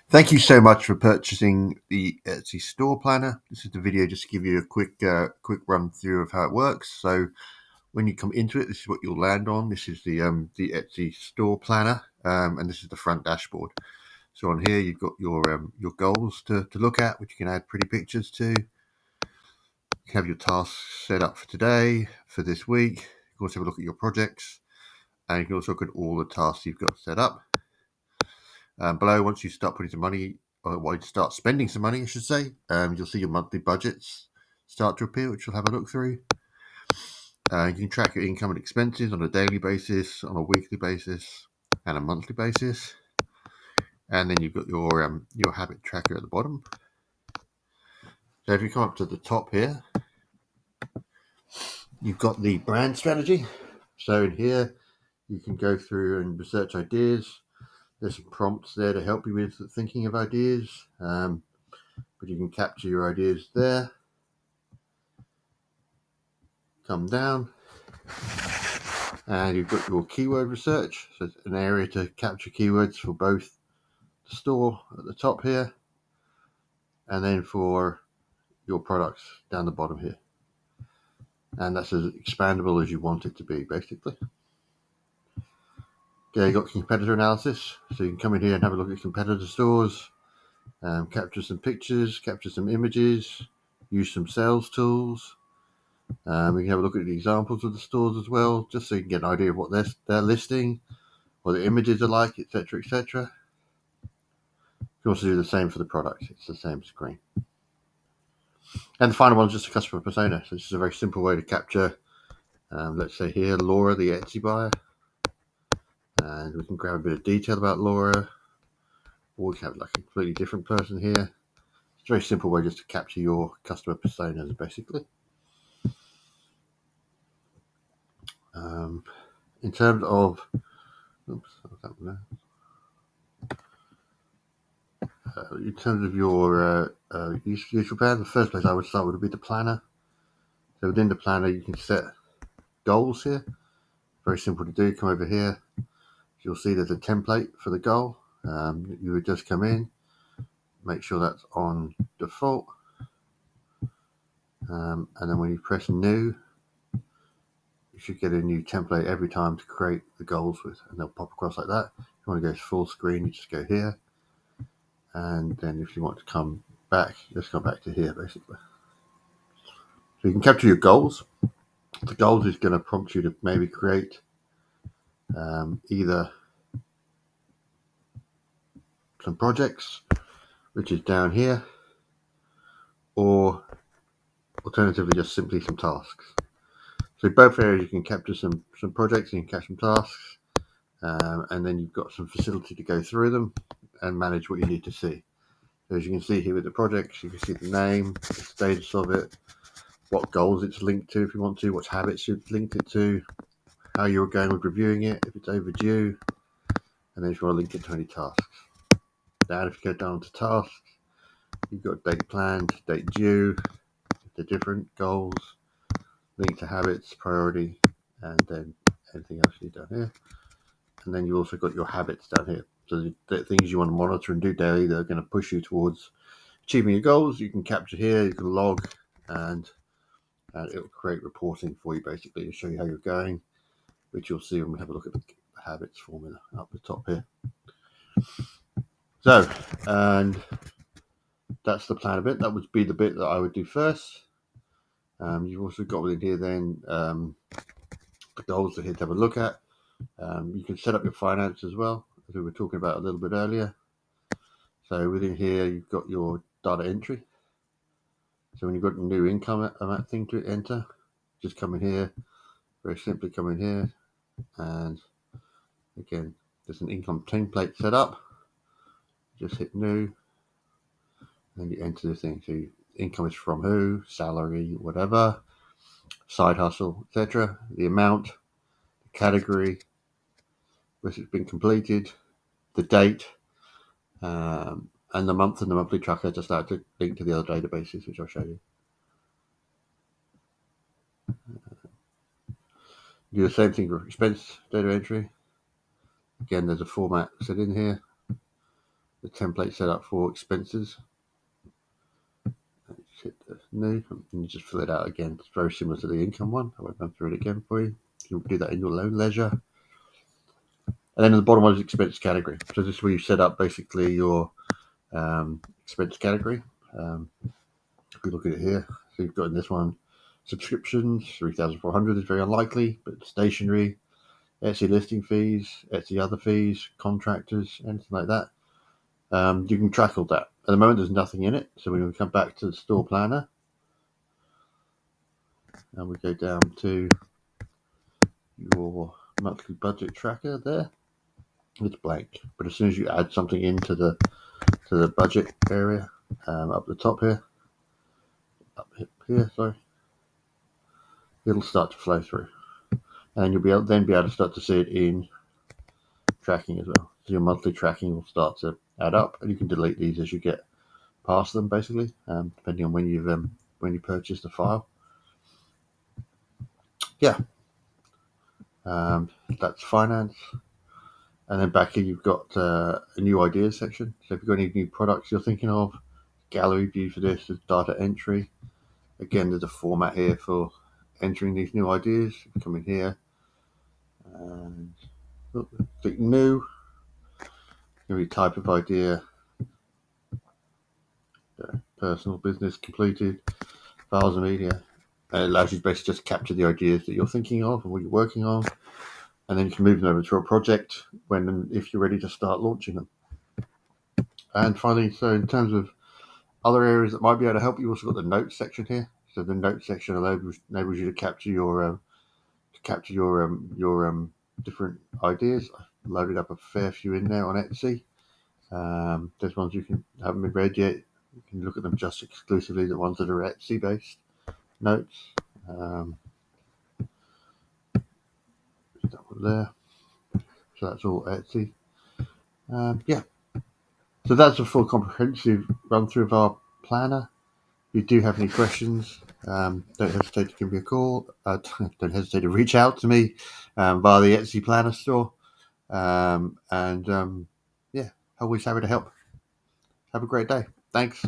Thank you so much for purchasing the Etsy store planner. This is the video just to give you a quick run through of how it works. So when you come into it, this is what you'll land on. This is the Etsy store planner, and this is the front dashboard. So on here you've got your goals to look at, which you can add pretty pictures to. You can have your tasks set up for today, for this week. You can also have a look at your projects, and you can also look at all the tasks you've got set up. Below, once you start putting some money, or once you start spending some money, I should say, you'll see your monthly budgets start to appear, which you'll have a look through. You can track your income and expenses on a daily basis, on a weekly basis, and a monthly basis. And then you've got your habit tracker at the bottom. So if you come up to the top here, you've got the brand strategy. So in here, you can go through and research ideas. There's some prompts there to help you with thinking of ideas, but you can capture your ideas there. Come down, and you've got your keyword research. So it's an area to capture keywords for both the store at the top here, and then for your products down the bottom here. And that's as expandable as you want it to be, basically. Okay, you've got competitor analysis. So you can come in here and have a look at competitor stores, capture some pictures, capture some images, use some sales tools. We can have a look at the examples of the stores as well, just so you can get an idea of what they're listing, what the images are like, etc., etc. You can also do the same for the product. It's the same screen. And the final one is just a customer persona. So this is a very simple way to capture, let's say here, Laura, the Etsy buyer. And we can grab a bit of detail about Laura. Or we can have like a completely different person here. It's a very simple way just to capture your customer personas, basically. In terms of, in terms of your usual plan, the first place I would start would be the planner. So within the planner, you can set goals here. Very simple to do. Come over here. You'll see there's a template for the goal. You would just come in, make sure that's on default, and then when you press new, you should get a new template every time to create the goals with, and they'll pop across like that. If you want to go full screen, you just go here, and then if you want to come back, just come back to here, basically. So you can capture your goals. The goals is going to prompt you to maybe create either some projects, which is down here, or alternatively just simply some tasks. So both areas you can capture some projects, you can capture some tasks, and then you've got some facility to go through them and manage what you need to see. So as you can see here with the projects, you can see the name, the status of it, what goals it's linked to if you want to, what habits you've linked it to, how you're going with reviewing it, if it's overdue, and then if you want to link it to any tasks. Down, if you go down to tasks, you've got date planned, date due, the different goals, link to habits, priority, and then anything else you do down here. And then you've also got your habits down here. So the things you want to monitor and do daily that are going to push you towards achieving your goals, you can capture here, you can log, and it will create reporting for you basically to show you how you're going, which you'll see when we have a look at the habits formula up the top here. So, and that's the plan bit. That would be the bit that I would do first. You've also got within here then the goals that here to have a look at. You can set up your finance as well, as we were talking about a little bit earlier. So within here, you've got your data entry. So when you've got a new income amount thing to enter, just come in here, very simply come in here, and again, there's an income template set up. Just hit new, and you enter the thing. So income is from who, salary, whatever, side hustle, etc. The amount, the category, which has been completed, the date, and the month and the monthly tracker to start to link to the other databases, which I'll show you. Do the same thing for expense data entry. Again, there's a format set in here. the template set up for expenses. Just hit the new, and you just fill it out again. It's very similar to the income one. I won't run through it again for you. You'll do that in your own leisure. And then at the bottom one is expense category. So this is where you set up basically your expense category. If we look at it here, so you've got in this one subscriptions, 3,400 is very unlikely, but stationery, Etsy listing fees, Etsy other fees, contractors, anything like that. You can track all that. At the moment, there's nothing in it, so when we come back to the store planner, and we go down to your monthly budget tracker there, it's blank. But as soon as you add something into the budget area, up the top here, sorry, it'll start to flow through, and you'll be able to start to see it in tracking as well. So your monthly tracking will start to add up, and you can delete these as you get past them, basically, depending on when you purchase the file. Yeah, that's finance. And then back here, you've got a new ideas section. So if you've got any new products you're thinking of, gallery view for this is data entry. Again, there's a format here for entering these new ideas. Come in here and click new. Give you type of idea, personal, business, completed, files and media. And it allows you to basically just capture the ideas that you're thinking of and what you're working on. And then you can move them over to a project if you're ready to start launching them. And finally, so in terms of other areas that might be able to help, you also got the notes section here. So the notes section enables you to capture your different ideas. I've loaded up a fair few in there on Etsy. There's ones haven't been read yet. You can look at them just exclusively, the ones that are Etsy based notes. That one there. So that's all Etsy. Yeah. So that's a full comprehensive run through of our planner. If you do have any questions, don't hesitate to give me a call. Don't hesitate to reach out to me via the Etsy Planner store. Yeah, always happy to help. Have a great day. Thanks.